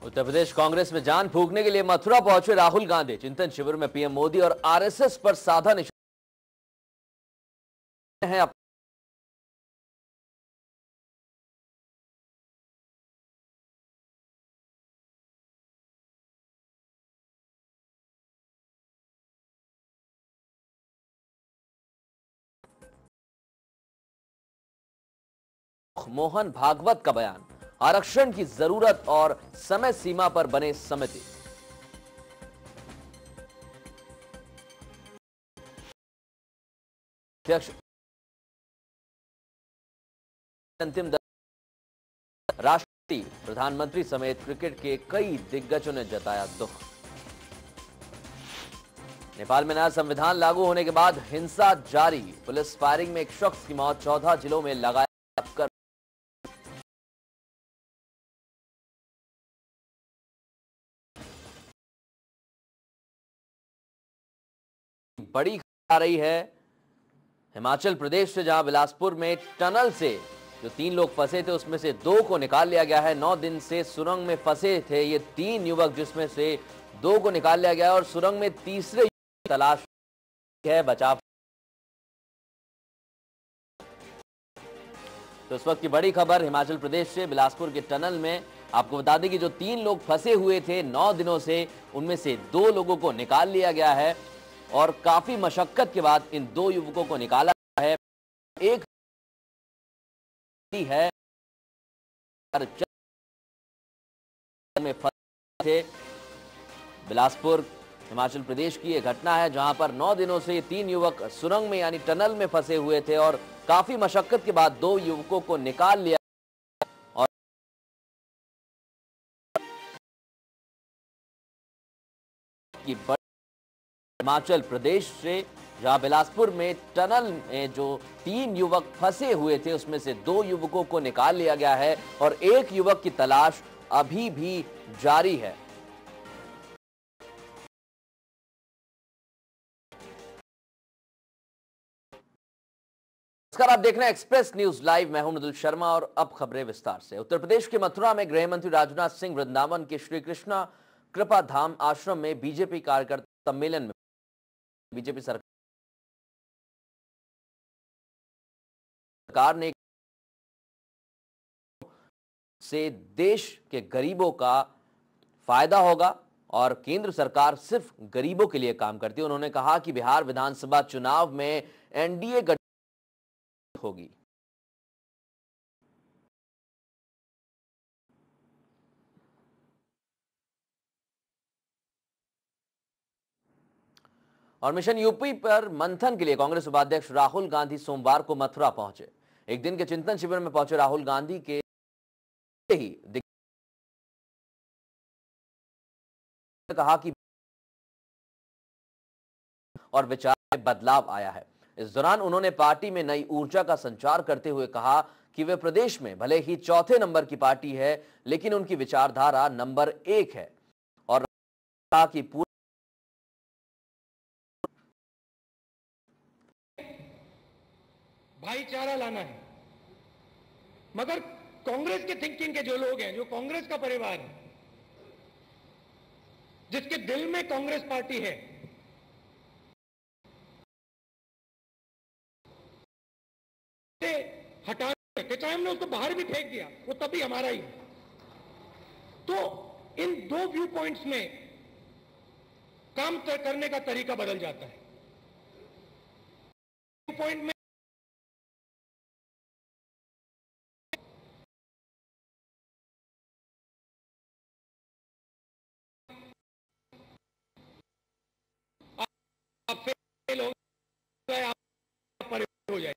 उत्तर प्रदेश कांग्रेस में जान फूंकने के लिए मथुरा पहुंचे राहुल गांधी। चिंतन शिविर में पीएम मोदी और आरएसएस पर साधा निशाना है। मोहन भागवत का बयान, आरक्षण की जरूरत और समय सीमा पर बने समिति। अध्यक्ष अंतिम राष्ट्रपति, प्रधानमंत्री समेत क्रिकेट के कई दिग्गजों ने जताया दुख। नेपाल में नया संविधान लागू होने के बाद हिंसा जारी, पुलिस फायरिंग में एक शख्स की मौत, 14 जिलों में लगाया कर बड़ी खबर आ रही है हिमाचल प्रदेश से, जहां बिलासपुर में टनल से जो 3 लोग फंसे थे उसमें से 2 को निकाल लिया गया है। 9 दिन से सुरंग में फंसे थे ये 3 युवक, जिसमें से 2 को निकाल लिया गया है और सुरंग में तीसरे तलाश है, बचाव। तो इस वक्त की बड़ी खबर हिमाचल प्रदेश से, बिलासपुर के टनल में आपको बता दें कि जो 3 लोग फंसे हुए थे 9 दिनों से, उनमें से 2 लोगों को निकाल लिया गया है और काफी मशक्कत के बाद इन 2 युवकों को निकाला है। एक है में फंसे थे। बिलासपुर हिमाचल प्रदेश की यह घटना है जहां पर 9 दिनों से ये 3 युवक सुरंग में यानी टनल में फंसे हुए थे और काफी मशक्कत के बाद 2 युवकों को निकाल लिया और हिमाचल प्रदेश से, जहां बिलासपुर में टनल में जो 3 युवक फंसे हुए थे उसमें से 2 युवकों को निकाल लिया गया है और एक युवक की तलाश अभी भी जारी है। नमस्कार, आप देख रहे हैं एक्सप्रेस न्यूज लाइव। मैं हूं मृदुल शर्मा और अब खबरें विस्तार से। उत्तर प्रदेश के मथुरा में गृह मंत्री राजनाथ सिंह वृंदावन के श्री कृष्णा कृपा धाम आश्रम में बीजेपी कार्यकर्ता सम्मेलन में बीजेपी सरकार ने से देश के गरीबों का फायदा होगा और केंद्र सरकार सिर्फ गरीबों के लिए काम करती है। उन्होंने कहा कि बिहार विधानसभा चुनाव में एनडीए गठबंधन होगी। और मिशन यूपी पर मंथन के लिए कांग्रेस उपाध्यक्ष राहुल गांधी सोमवार को मथुरा पहुंचे। एक दिन के चिंतन शिविर में पहुंचे राहुल गांधी के ही कहा कि और विचार में बदलाव आया है। इस दौरान उन्होंने पार्टी में नई ऊर्जा का संचार करते हुए कहा कि वे प्रदेश में भले ही 4थे नंबर की पार्टी है लेकिन उनकी विचारधारा नंबर 1 है और कहा कि भाईचारा लाना है। मगर कांग्रेस के थिंकिंग के जो लोग हैं, जो कांग्रेस का परिवार है, जिसके दिल में कांग्रेस पार्टी है, हटाने के चाहे हमने उसको बाहर भी फेंक दिया, वो तभी हमारा ही है। तो इन 2 व्यू पॉइंट्स में काम करने का तरीका बदल जाता है। व्यू पॉइंट में आप फेल हो गए, आप हो जाए।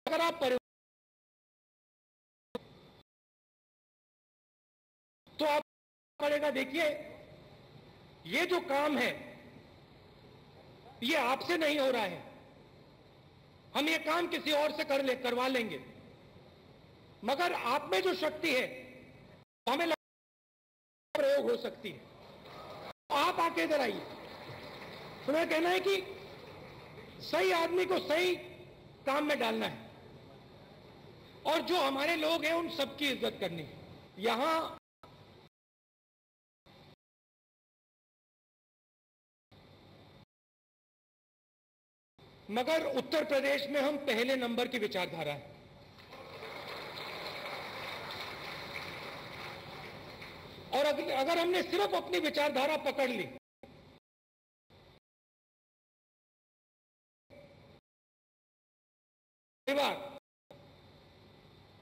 अगर आप तो आप पड़ेगा। देखिए, ये जो काम है ये आपसे नहीं हो रहा है। हम ये काम किसी और से करवा लेंगे, मगर आप में जो शक्ति है हमें प्रयोग हो सकती है। तो आप आके इधर आइए। तो मैं कहना है कि सही आदमी को सही काम में डालना है और जो हमारे लोग हैं उन सबकी इज्जत करनी। यहां मगर उत्तर प्रदेश में हम पहले नंबर की विचारधारा है। और अगर हमने सिर्फ अपनी विचारधारा पकड़ ली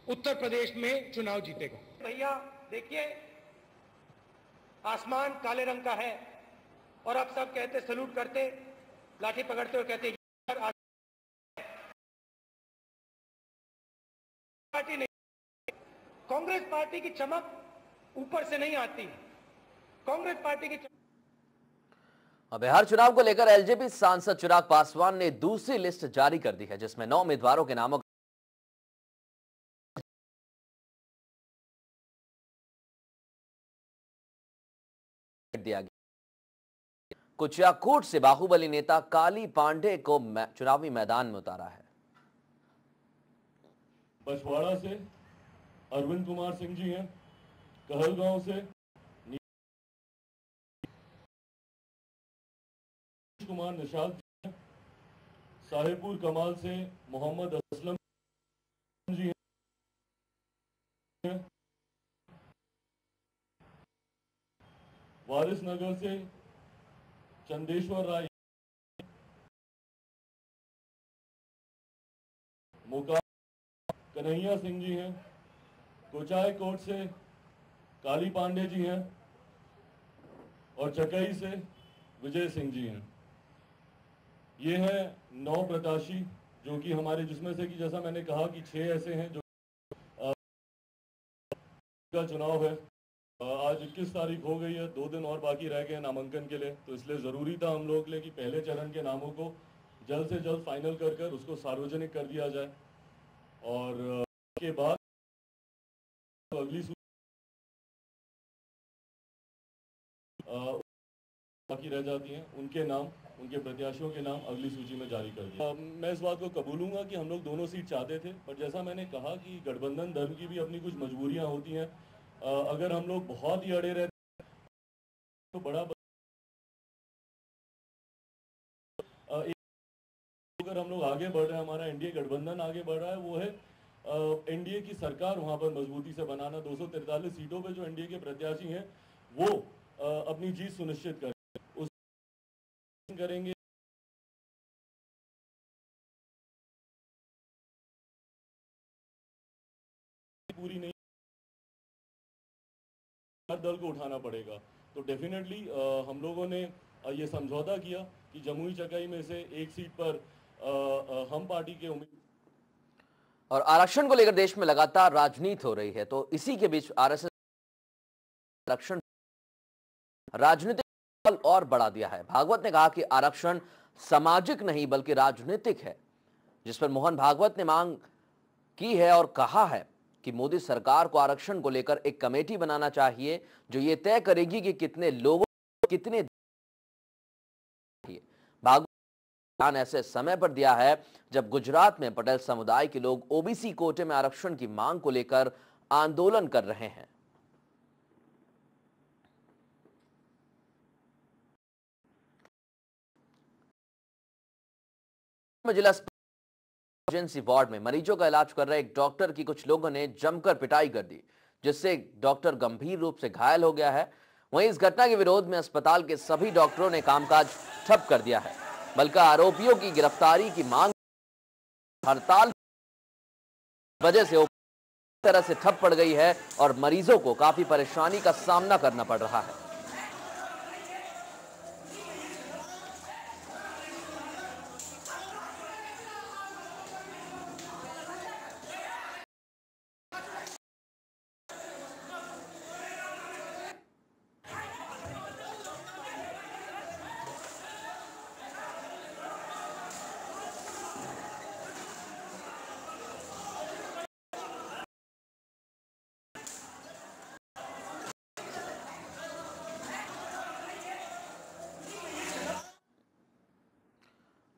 उत्तर प्रदेश में चुनाव जीतेगा। भैया देखिए, आसमान काले रंग का है और आप सब कहते, सलूट करते, लाठी पकड़ते और कहते पार्टी नहीं। कांग्रेस पार्टी की चमक ऊपर से नहीं आती। कांग्रेस पार्टी की अब बिहार चुनाव को लेकर एलजेपी सांसद चिराग पासवान ने दूसरी लिस्ट जारी कर दी है, जिसमें 9 उम्मीदवारों के नामों दिया गया। कुचियाकोट से बाहुबली नेता काली पांडे को चुनावी मैदान में उतारा है। बछवाड़ा से अरविंद कुमार सिंह जी हैं, कहलगांव से कुमार निशाद जी हैं, साहेबपुर कमाल से मोहम्मद असलम जी हैं, वारिस नगर से चंदेश्वर राय, मोका कन्हैया सिंह जी हैं, कोचाई कोट से काली पांडे जी हैं और चकई से विजय सिंह जी हैं। ये हैं 9 प्रत्याशी जो कि हमारे, जिसमें से कि जैसा मैंने कहा कि 6 ऐसे हैं जो का चुनाव है। आज 21 तारीख हो गई है, 2 दिन और बाकी रह गए नामांकन के लिए, तो इसलिए ज़रूरी था हम लोग के लिए कि पहले चरण के नामों को जल्द से जल्द फाइनल कर उसको सार्वजनिक कर दिया जाए और के बाद अगली बाकी रह जाती हैं उनके नाम, उनके प्रत्याशियों के नाम अगली सूची में जारी कर दिया। मैं इस बात को कबूलूंगा कि हम लोग दोनों सीट चाहते थे, पर जैसा मैंने कहा कि गठबंधन धर्म की भी अपनी कुछ मजबूरियां होती हैं। अगर हम लोग बहुत ही अड़े रहते तो बड़ा अगर हम लोग आगे बढ़ रहे हैं, हमारा एनडीए गठबंधन आगे बढ़ रहा है, वो है एनडीए की सरकार वहां पर मजबूती से बनाना। 243 सीटों पे जो एनडीए के प्रत्याशी हैं वो अपनी जीत सुनिश्चित करेंगे, उस करेंगे। पूरी नहीं, हर दल को उठाना पड़ेगा। तो डेफिनेटली हम लोगों ने ये समझौता किया कि जमुई चकाई में से एक सीट पर हम पार्टी के उम्मीदवार। और आरक्षण को लेकर देश में लगातार राजनीति हो रही है, तो इसी के बीच आरएसएस आरक्षण राजनीतिक और बढ़ा दिया है। भागवत ने कहा कि आरक्षण सामाजिक नहीं बल्कि राजनीतिक है, जिस पर मोहन भागवत ने मांग की है और कहा है कि मोदी सरकार को आरक्षण को लेकर एक कमेटी बनाना चाहिए जो ये तय करेगी कि कितने लोगों को कितने। भागवत ने ऐसे समय पर दिया है जब गुजरात में पटेल समुदाय के लोग ओबीसी कोटे में आरक्षण की मांग को लेकर आंदोलन कर रहे हैं। जिला इमरजेंसी वार्ड में मरीजों का इलाज कर रहे एक डॉक्टर की कुछ लोगों ने जमकर पिटाई कर दी, जिससे डॉक्टर गंभीर रूप से घायल हो गया है। वहीं इस घटना के विरोध में अस्पताल के सभी डॉक्टरों ने कामकाज ठप कर दिया है, बल्कि आरोपियों की गिरफ्तारी की मांग हड़ताल की वजह से तरह से ठप पड़ गई है और मरीजों को काफी परेशानी का सामना करना पड़ रहा है।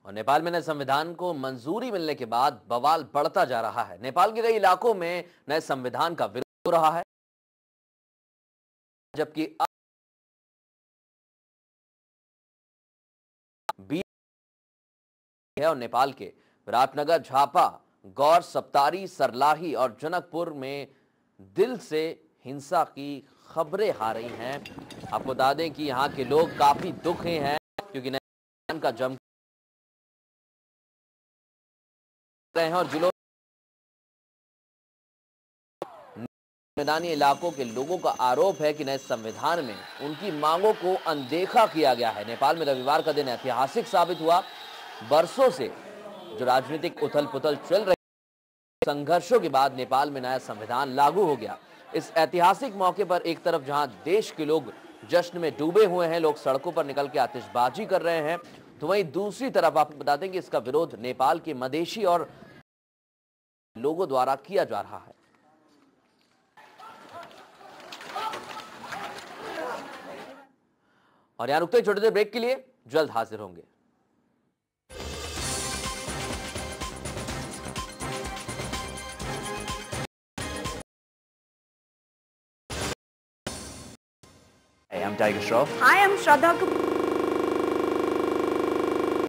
और नेपाल में नए संविधान को मंजूरी मिलने के बाद बवाल बढ़ता जा रहा है। नेपाल के कई इलाकों में नए संविधान का विरोध हो रहा है, जबकि और नेपाल के विराटनगर, झापा, गौर, सप्तारी, सरलाही और जनकपुर में दिल से हिंसा की खबरें आ रही हैं। आपको बता दें कि यहाँ के लोग काफी दुखी हैं क्योंकि नए का जम रहे हैं और जिलों मैदानी इलाकों के लोगों का आरोप है कि नए संविधान में उनकी मांगों को अनदेखा किया गया है। नेपाल में रविवार का दिन ऐतिहासिक साबित हुआ। बरसों से जो राजनीतिक उथल पुथल चल रही संघर्षों के बाद नेपाल में नया संविधान लागू हो गया। इस ऐतिहासिक मौके पर एक तरफ जहां देश के लोग जश्न में डूबे हुए हैं, लोग सड़कों पर निकल के आतिशबाजी कर रहे हैं, तो वहीं दूसरी तरफ आपको बता दें कि इसका विरोध नेपाल के मधेशी और लोगों द्वारा किया जा रहा है। और यहां रुकते छोटे से ब्रेक के लिए, जल्द हाजिर होंगे। Hey, I'm Tiger Shroff. Hi, I'm Shraddha Kapoor.